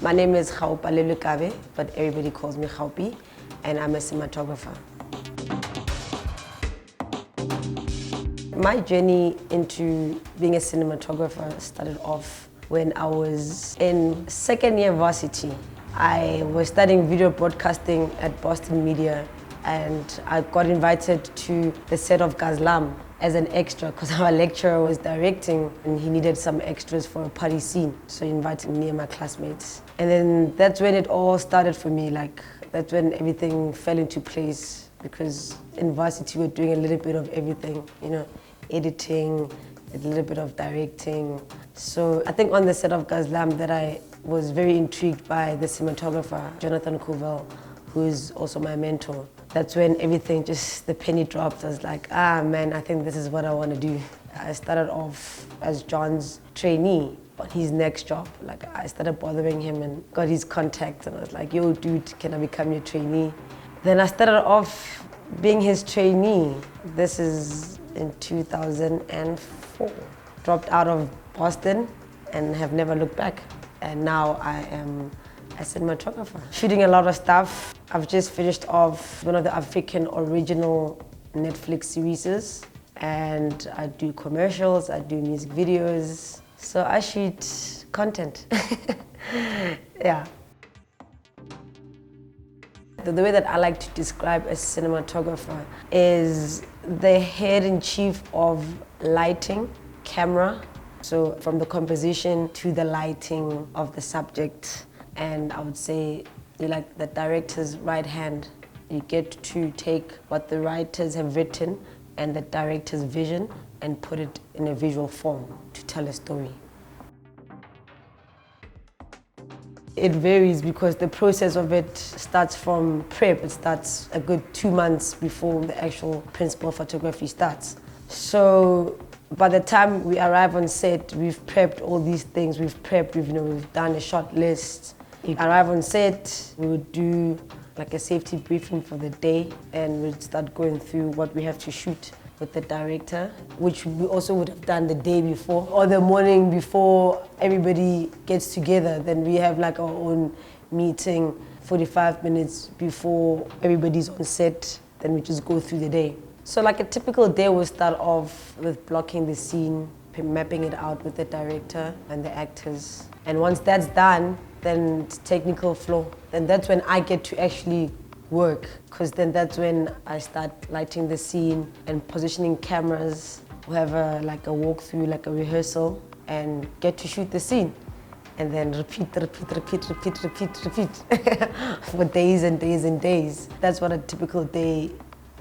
My name is Gaopie Kabe, but everybody calls me Gaopie, and I'm a cinematographer. My journey into being a cinematographer started off when I was in second year varsity. I was studying video broadcasting at Boston Media, and I got invited to the set of Gazlam as an extra because our lecturer was directing and he needed some extras for a party scene. So he invited me and my classmates. And then that's when it all started for me. That's when everything fell into place, because in varsity we're doing a little bit of everything, editing, a little bit of directing. So I think on the set of Gazlam that I was very intrigued by the cinematographer, Jonathan Covell, who is also my mentor. That's when everything the penny dropped. I was like, man, I think this is what I want to do. I started off as John's trainee on his next job. I started bothering him and got his contact, and I was like, yo dude, can I become your trainee? Then I started off being his trainee. This is in 2004. Dropped out of Boston and have never looked back. And now I am a cinematographer, shooting a lot of stuff. I've just finished off one of the African original Netflix series, and I do commercials, I do music videos, so I shoot content. Yeah. The way that I like to describe a cinematographer is the head in chief of lighting, camera, so from the composition to the lighting of the subject. And I would say you're like the director's right hand. You get to take what the writers have written and the director's vision and put it in a visual form to tell a story. It varies because the process of it starts from prep. It starts a good 2 months before the actual principal photography starts. So by the time we arrive on set, we've prepped all these things. We've done a shot list. You arrive on set, we would do a safety briefing for the day, and we'd start going through what we have to shoot with the director, which we also would have done the day before or the morning before everybody gets together. Then we have our own meeting 45 minutes before everybody's on set. Then we just go through the day. So a typical day will start off with blocking the scene, mapping it out with the director and the actors. And once that's done, then it's technical flow. Then that's when I get to actually work, because then that's when I start lighting the scene and positioning cameras. We have a walkthrough, a rehearsal, and get to shoot the scene. And then repeat for days and days and days. That's what a typical day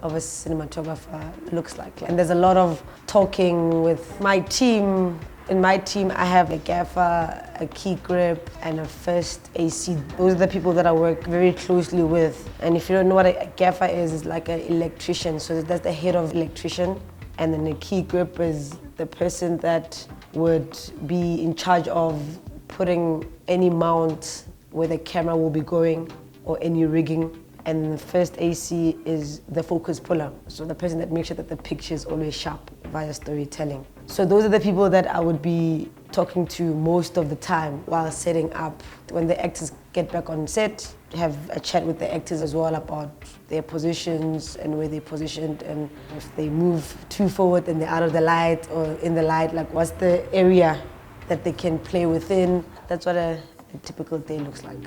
of a cinematographer looks like. And there's a lot of talking with my team. In my team, I have a gaffer, a key grip, and a first AC. Those are the people that I work very closely with. And if you don't know what a gaffer is, it's like an electrician. So that's the head of electrician. And then the key grip is the person that would be in charge of putting any mount where the camera will be going or any rigging. And the first AC is the focus puller. So the person that makes sure that the picture is always sharp via storytelling. So those are the people that I would be talking to most of the time while setting up. When the actors get back on set, have a chat with the actors as well about their positions and where they're positioned, and if they move too forward and they're out of the light or in the light, what's the area that they can play within. That's what a typical day looks like.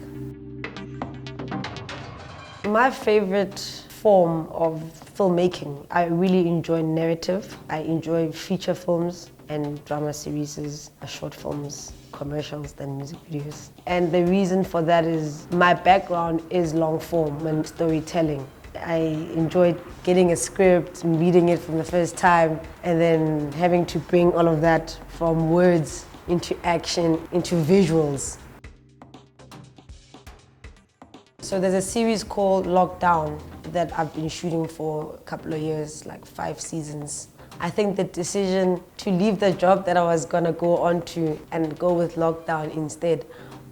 My favorite form of filmmaking, I really enjoy narrative. I enjoy feature films and drama series, short films, commercials, and music videos. And the reason for that is my background is long form and storytelling. I enjoyed getting a script and reading it from the first time, and then having to bring all of that from words into action, into visuals. So there's a series called Lockdown that I've been shooting for a couple of years, 5 seasons. I think the decision to leave the job that I was gonna go on to and go with Lockdown instead,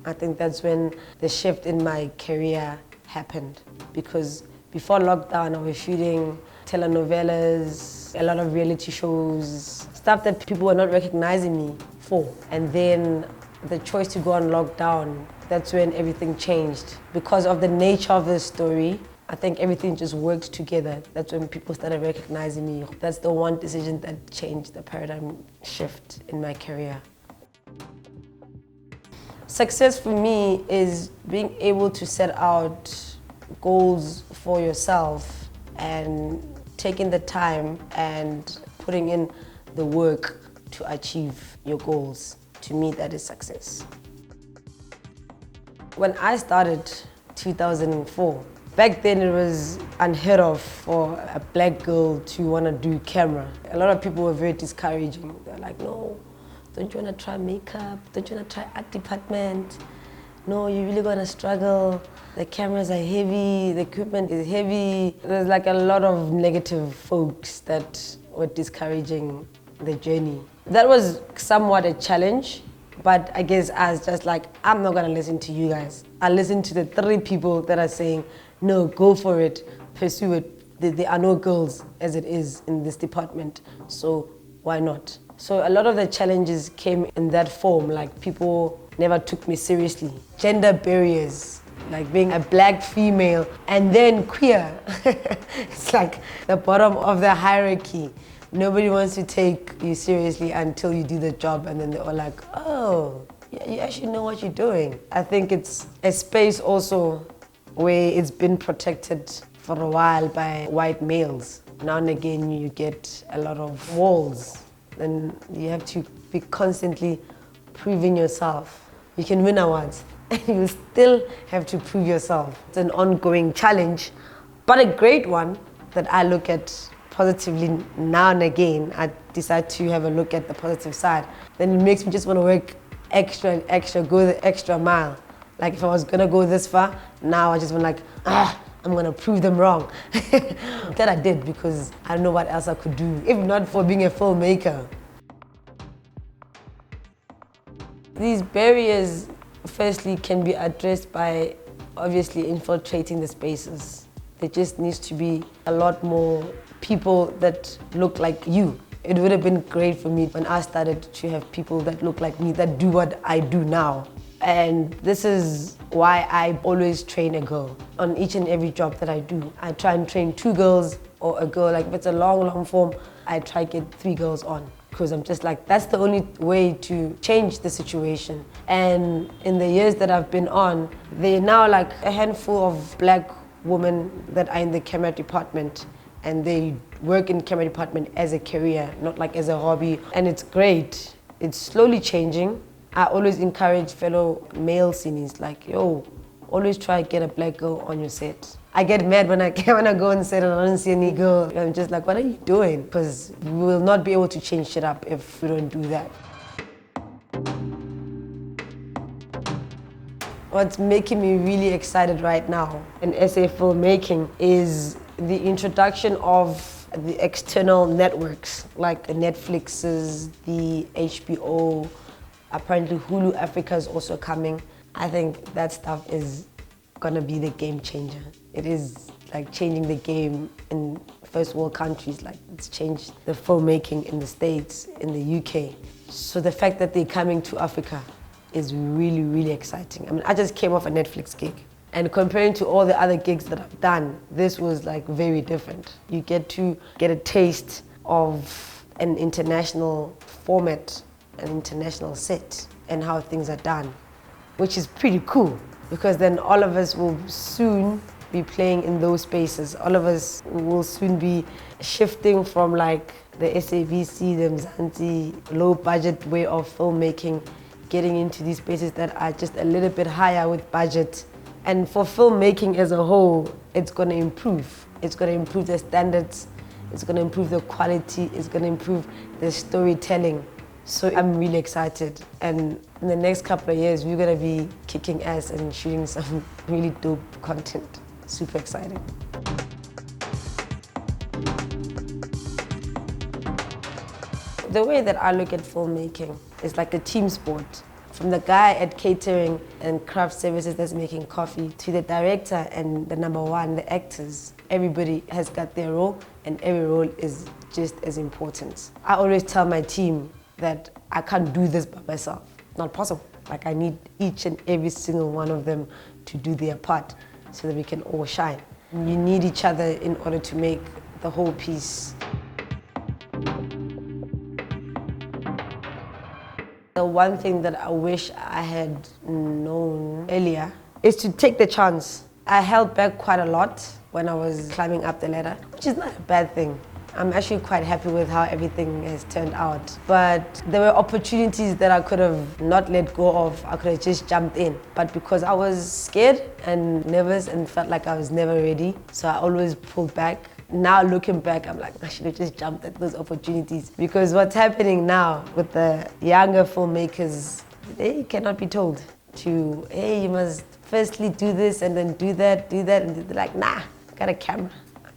I think that's when the shift in my career happened, because before lockdown I was shooting telenovelas, a lot of reality shows, stuff that people were not recognizing me for. And then the choice to go on lockdown, that's when everything changed. Because of the nature of the story, I think everything just worked together. That's when people started recognizing me. That's the one decision that changed the paradigm shift in my career. Success for me is being able to set out goals for yourself and taking the time and putting in the work to achieve your goals. To me, that is success. When I started 2004, back then it was unheard of for a black girl to want to do camera. A lot of people were very discouraging. They're like, no, don't you want to try makeup? Don't you want to try art department? No, you're really going to struggle. The cameras are heavy, the equipment is heavy. There's like a lot of negative folks that were discouraging the journey. That was somewhat a challenge, but I guess I was just like, I'm not going to listen to you guys. I listen to the 3 people that are saying, no, go for it, pursue it. There are no girls as it is in this department, so why not? So a lot of the challenges came in that form, like people never took me seriously. Gender barriers, like being a black female and then queer. It's like the bottom of the hierarchy. Nobody wants to take you seriously until you do the job, and then they're all like, oh, yeah, you actually know what you're doing. I think it's a space also where it's been protected for a while by white males. Now and again you get a lot of walls, and you have to be constantly proving yourself. You can win awards and you still have to prove yourself. It's an ongoing challenge, but a great one that I look at positively now and again. I decide to have a look at the positive side. Then it makes me just want to work extra, go the extra mile. Like if I was gonna go this far, now I just want like, I'm gonna prove them wrong. That I did, because I don't know what else I could do, if not for being a filmmaker. These barriers, firstly, can be addressed by obviously infiltrating the spaces. There just needs to be a lot more people that look like you. It would have been great for me when I started to have people that look like me, that do what I do now. And this is why I always train a girl on each and every job that I do. I try and train 2 girls or a girl. Like if it's a long form, I try to get 3 girls on, because I'm just like, that's the only way to change the situation. And in the years that I've been on, there are now like a handful of black women that are in the camera department, and they work in camera department as a career, not like as a hobby. And it's great. It's slowly changing. I always encourage fellow male cineas, like, yo, always try to get a black girl on your set. I get mad when I go on set and I don't see any girl. I'm just like, what are you doing? Because we will not be able to change shit up if we don't do that. What's making me really excited right now in SA filmmaking is the introduction of the external networks, like the Netflixes, the HBO, apparently Hulu Africa is also coming. I think that stuff is gonna be the game changer. It is like changing the game in first world countries. Like it's changed the filmmaking in the States, in the UK. So the fact that they're coming to Africa is really, really exciting. I mean, I just came off a Netflix gig, and comparing to all the other gigs that I've done, this was like very different. You get to get a taste of an international format, an international set, and how things are done, which is pretty cool, because then all of us will soon be playing in those spaces. All of us will soon be shifting from like the SABC, the Mzansi, low budget way of filmmaking, getting into these spaces that are just a little bit higher with budget. And for filmmaking as a whole, it's going to improve. It's going to improve the standards, it's going to improve the quality, it's going to improve the storytelling. So I'm really excited, and in the next couple of years we're going to be kicking ass and shooting some really dope content. Super exciting. The way that I look at filmmaking is like a team sport. From the guy at catering and craft services that's making coffee to the director and the number one, the actors. Everybody has got their role and every role is just as important. I always tell my team that I can't do this by myself. Not possible. Like, I need each and every single one of them to do their part so that we can all shine. You need each other in order to make the whole piece. The one thing that I wish I had known earlier is to take the chance. I held back quite a lot when I was climbing up the ladder, which is not a bad thing. I'm actually quite happy with how everything has turned out. But there were opportunities that I could have not let go of. I could have just jumped in. But because I was scared and nervous and felt like I was never ready, so I always pulled back. Now looking back, I'm like, I should have just jumped at those opportunities. Because what's happening now with the younger filmmakers, they cannot be told to, hey, you must firstly do this and then do that. And they're like, nah, I got a camera,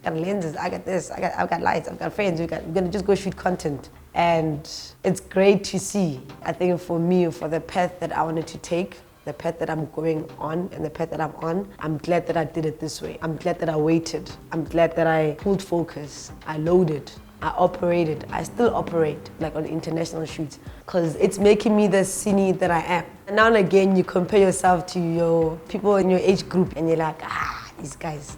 I got lenses, I got this, I've got lights, I've got friends, we're gonna just go shoot content. And it's great to see. I think for me, for the path that I wanted to take, the path that I'm going on and the path that I'm on, I'm glad that I did it this way. I'm glad that I waited. I'm glad that I pulled focus. I loaded. I operated. I still operate, like on international shoots, because it's making me the cine that I am. And now and again, you compare yourself to your people in your age group and you're like, these guys.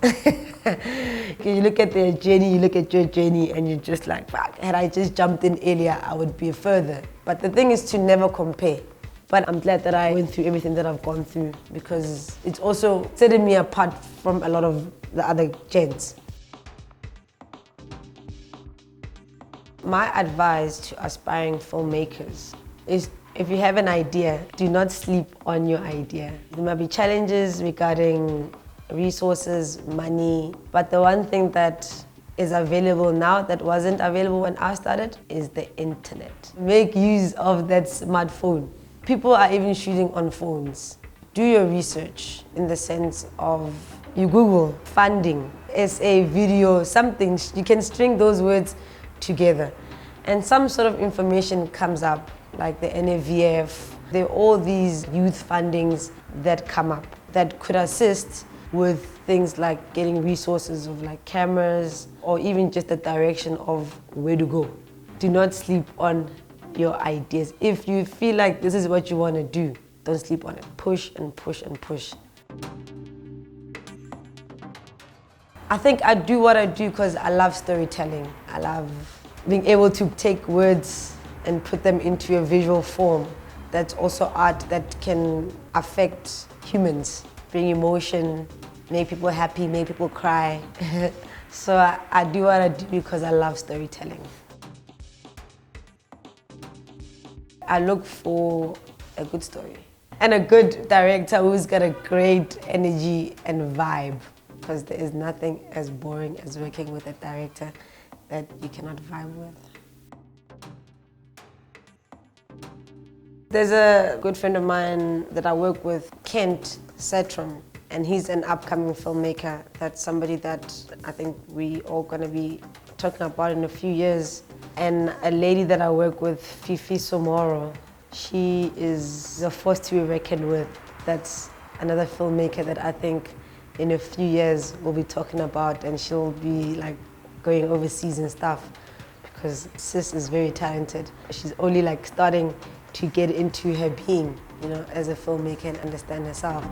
You look at their journey, you look at your journey, and you're just like, fuck, had I just jumped in earlier, I would be further. But the thing is to never compare. But I'm glad that I went through everything that I've gone through because it's also setting me apart from a lot of the other gents. My advice to aspiring filmmakers is if you have an idea, do not sleep on your idea. There might be challenges regarding resources, money, but the one thing that is available now that wasn't available when I started is the internet. Make use of that smartphone. People are even shooting on phones. Do your research in the sense of you Google funding, SA, video, something. You can string those words together. And some sort of information comes up, like the NAVF. There are all these youth fundings that come up that could assist with things like getting resources of like cameras or even just the direction of where to go. Do not sleep on your ideas. If you feel like this is what you want to do, don't sleep on it. Push and push and push. I think I do what I do because I love storytelling. I love being able to take words and put them into a visual form. That's also art that can affect humans, bring emotion, make people happy, make people cry. So I do what I do because I love storytelling. I look for a good story and a good director who's got a great energy and vibe, because there is nothing as boring as working with a director that you cannot vibe with. There's a good friend of mine that I work with, Kent Setram, and he's an upcoming filmmaker. That's somebody that I think we all gonna be talking about in a few years. And a lady that I work with, Fifi Somoro, she is a force to be reckoned with. That's another filmmaker that I think in a few years we'll be talking about, and she'll be like going overseas and stuff because sis is very talented. She's only like starting to get into her being, you know, as a filmmaker and understand herself.